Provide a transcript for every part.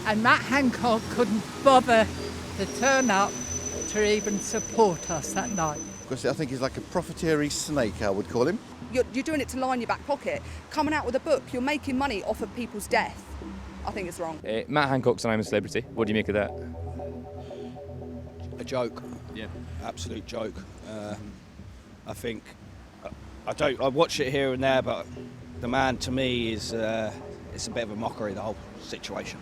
and Matt Hancock couldn't bother to turn up to even support us that night. Because I think he's like a profiteering snake, I would call him. You're doing it to line your back pocket. Coming out with a book, you're making money off of people's death. I think it's wrong. Matt Hancock's an I'm a Celebrity. What do you make of that? A joke. Yeah. Absolute joke. I think I watch it here and there, but the man to me is it's a bit of a mockery, the whole situation.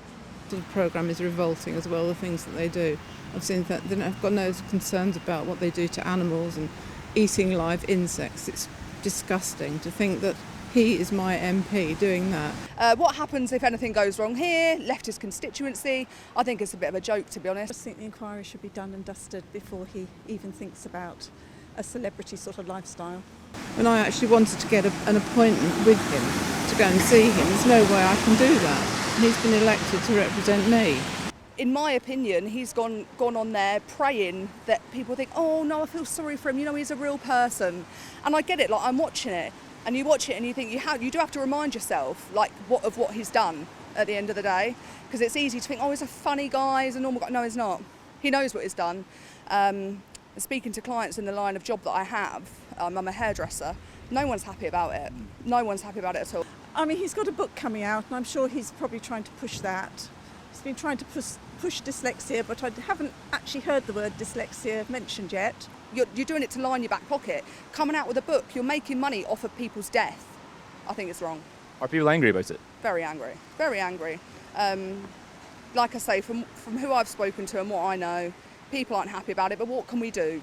The programme is revolting as well, the things that they do. I've seen that they've got no concerns about what they do to animals and eating live insects. It's disgusting to think that he is my MP doing that. What happens if anything goes wrong here, left his constituency? I think it's a bit of a joke, to be honest. I just think the inquiry should be done and dusted before he even thinks about a celebrity sort of lifestyle. And I actually wanted to get an appointment with him to go and see him. There's no way I can do that. And he's been elected to represent me. In my opinion, he's gone on there praying that people think, oh no, I feel sorry for him, you know, he's a real person. And I get it, like I'm watching it, and you watch it and you think you do have to remind yourself like what he's done at the end of the day, because it's easy to think, oh, he's a funny guy, he's a normal guy. No, he's not. He knows what he's done. Speaking to clients in the line of job that I have, I'm a hairdresser, no one's happy about it. No one's happy about it at all. I mean, he's got a book coming out and I'm sure he's probably trying to push that. He's been trying to push dyslexia, but I haven't actually heard the word dyslexia mentioned yet. You're doing it to line your back pocket. Coming out with a book, you're making money off of people's death. I think it's wrong. Are people angry about it? Very angry, very angry. Like I say, from who I've spoken to and what I know, people aren't happy about it, but what can we do?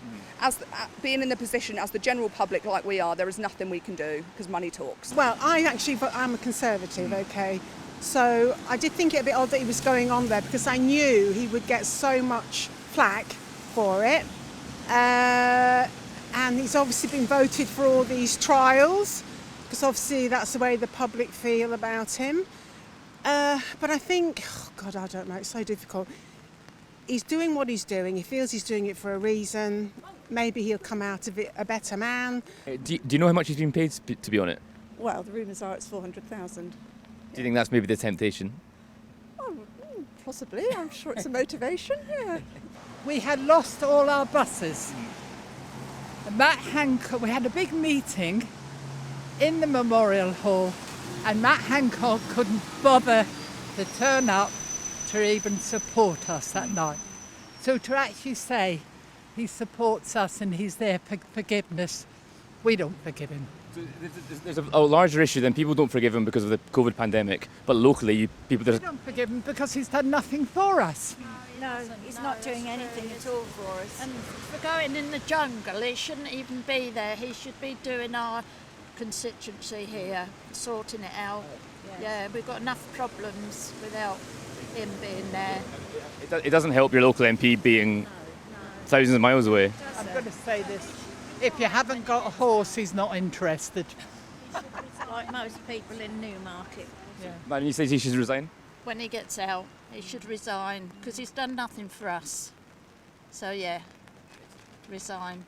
Being in the position as the general public like we are, there is nothing we can do because money talks. Well, I'm a Conservative, okay? So I did think it a bit odd that he was going on there because I knew he would get so much flack for it. And he's obviously been voted for all these trials because obviously that's the way the public feel about him. But I think, oh God, I don't know, it's so difficult. He's doing what he's doing. He feels he's doing it for a reason. Maybe he'll come out of it a better man. Do you know how much he's been paid to be on it? Well, the rumours are it's 400,000. Do you think that's maybe the temptation? Oh, possibly. I'm sure it's a motivation, yeah. We had lost all our buses. And Matt Hancock, we had a big meeting in the Memorial Hall, and Matt Hancock couldn't bother to turn up to even support us that night. So to actually say he supports us and he's there for forgiveness, we don't forgive him. There's a larger issue then. People don't forgive him because of the COVID pandemic, but locally, We don't forgive him because he's done nothing for us. No, he's not doing anything at all for us. And for going in the jungle, he shouldn't even be there. He should be doing our constituency here, sorting it out. Yeah, we've got enough problems without him being there. It doesn't help your local MP being thousands of miles away. I'm going to say this. If you haven't got a horse, he's not interested. Like most people in Newmarket. Yeah. Man, you say he should resign? When he gets out, he should resign because he's done nothing for us. So yeah, resign.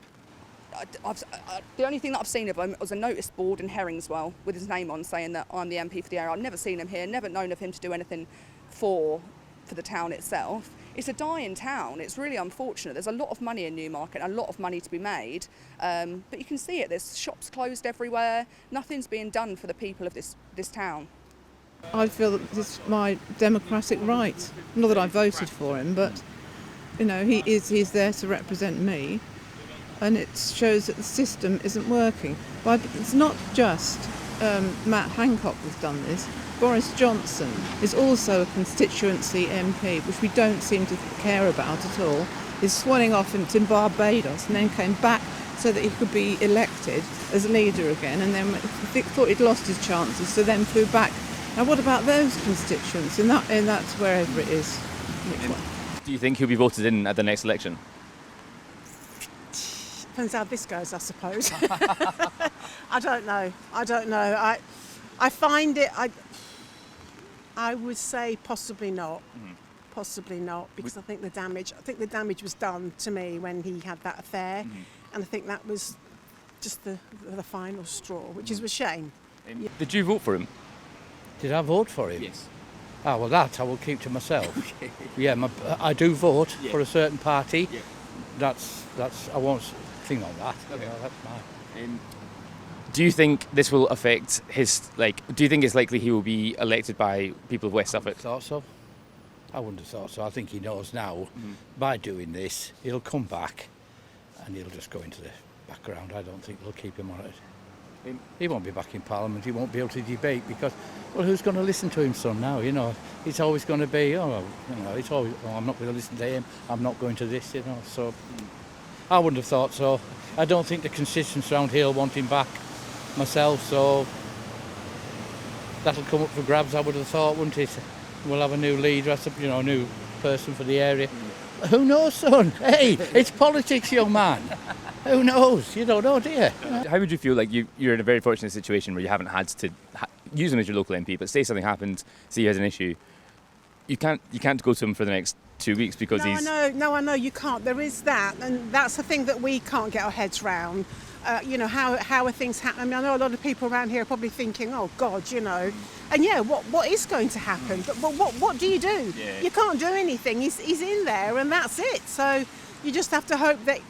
The only thing that I've seen of him was a notice board in Herringswell with his name on saying that I'm the MP for the area. I've never seen him here, never known of him to do anything for the town itself. It's a dying town. It's really unfortunate. There's a lot of money in Newmarket, a lot of money to be made, but you can see it. There's shops closed everywhere. Nothing's being done for the people of this town. I feel that this is my democratic right. Not that I voted for him, but you know, he's there to represent me, and it shows that the system isn't working. But it's not just Matt Hancock who's done this. Boris Johnson is also a constituency MP, which we don't seem to care about at all. He's swanning off in Barbados and then came back so that he could be elected as leader again, and then thought he'd lost his chances, so then flew back. Now what about those constituents? And that's wherever it is. Do you think he'll be voted in at the next election? Depends how this goes, I suppose. I don't know. I find it... I would say possibly not. Possibly not, because I think the damage was done to me when he had that affair, and I think that was just the final straw, which is a shame. Did you vote for him? Did I vote for him? Yes. Ah, well, that I will keep to myself. Yeah, I do vote for a certain party. Yeah. That's I won't think on that. Okay. You know, that's mine. Do you think this will affect his, do you think it's likely he will be elected by people of West Suffolk? Thought so. I wouldn't have thought so. I think he knows now, by doing this, he'll come back and he'll just go into the background. I don't think they'll keep him on it. He won't be back in Parliament. He won't be able to debate because, well, who's going to listen to him, son, now? You know, it's always going to be, it's always, I'm not going to listen to him. I'm not going to this, you know. So I wouldn't have thought so. I don't think the constituents around here will want him back myself, so that'll come up for grabs, I would have thought, wouldn't it? We'll have a new leader, a new person for the area. Who knows, son? Hey, it's politics, young man. Who knows? You don't know, do you? How would you feel like you're in a very fortunate situation where you haven't had to use him as your local MP, but say something happened, say he has an issue, you can't go to him for the next 2 weeks because he's... I know, you can't. There is that, and that's the thing that we can't get our heads round. How are things happening? I mean, I know a lot of people around here are probably thinking, oh God, and what is going to happen? But what do you do? Yeah. You can't do anything. He's in there, and that's it. So you just have to hope that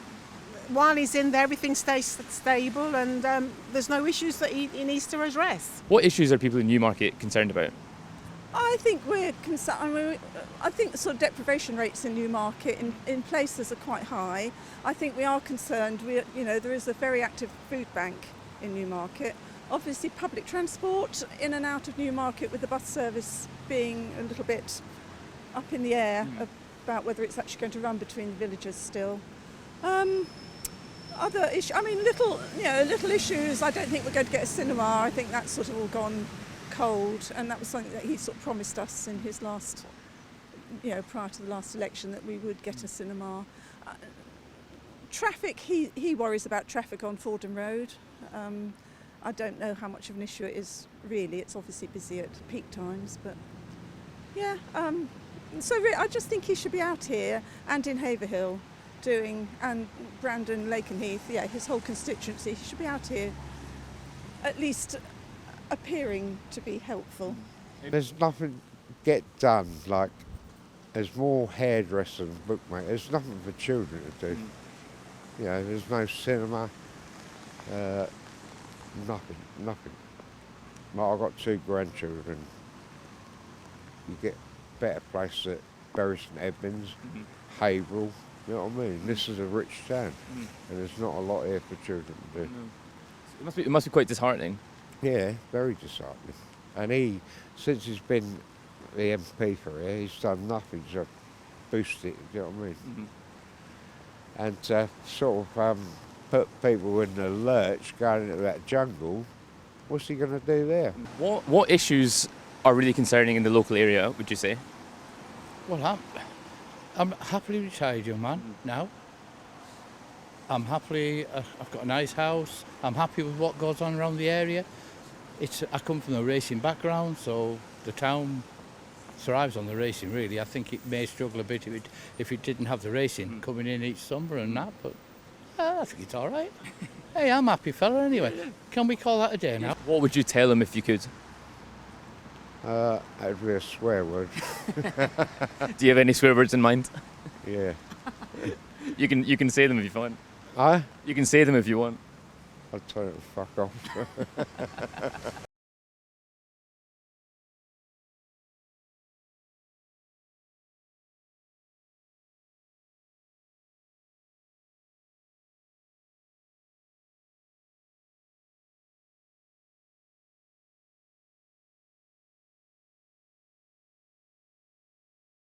while he's in there, everything stays stable, and there's no issues that he needs to address. What issues are people in Newmarket concerned about? I think we're concerned. I think the sort of deprivation rates in Newmarket in places are quite high. I think we are concerned. There is a very active food bank in Newmarket. Obviously, public transport in and out of Newmarket, with the bus service being a little bit up in the air about whether it's actually going to run between the villages still. Other issues. Little issues. I don't think we're going to get a cinema. I think that's sort of all gone cold, and that was something that he sort of promised us in his last, prior to the last election, that we would get a cinema. Traffic, he worries about traffic on Fordham Road. I don't know how much of an issue it is really. It's obviously busy at peak times, but yeah. I just think he should be out here and in Haverhill and Brandon, Lakenheath, his whole constituency. He should be out here at least appearing to be helpful. There's nothing get done, like there's more hairdressers and bookmakers. There's nothing for children to do. There's no cinema, nothing. I've got 2 grandchildren. You get better places at Bury St Edmunds, Haverhill, you know what I mean? This is a rich town, and there's not a lot here for children to do. It must be quite disheartening. Yeah, very disheartening. And since he's been the MP for here, he's done nothing to boost it, you know what I mean? And to sort of put people in the lurch going into that jungle, what's he going to do there? What issues are really concerning in the local area, would you say? Well, I'm happily retired, young man, now. I'm happily, I've got a nice house. I'm happy with what goes on around the area. I come from a racing background, so the town thrives on the racing, really. I think it may struggle a bit if it didn't have the racing coming in each summer and that, but I think it's all right. Hey, I'm a happy fella anyway. Can we call that a day now? What would you tell him if you could? That'd be a swear word. Do you have any swear words in mind? Yeah. You can say them if you want. Aye? You can say them if you want. I'll tell you to fuck off.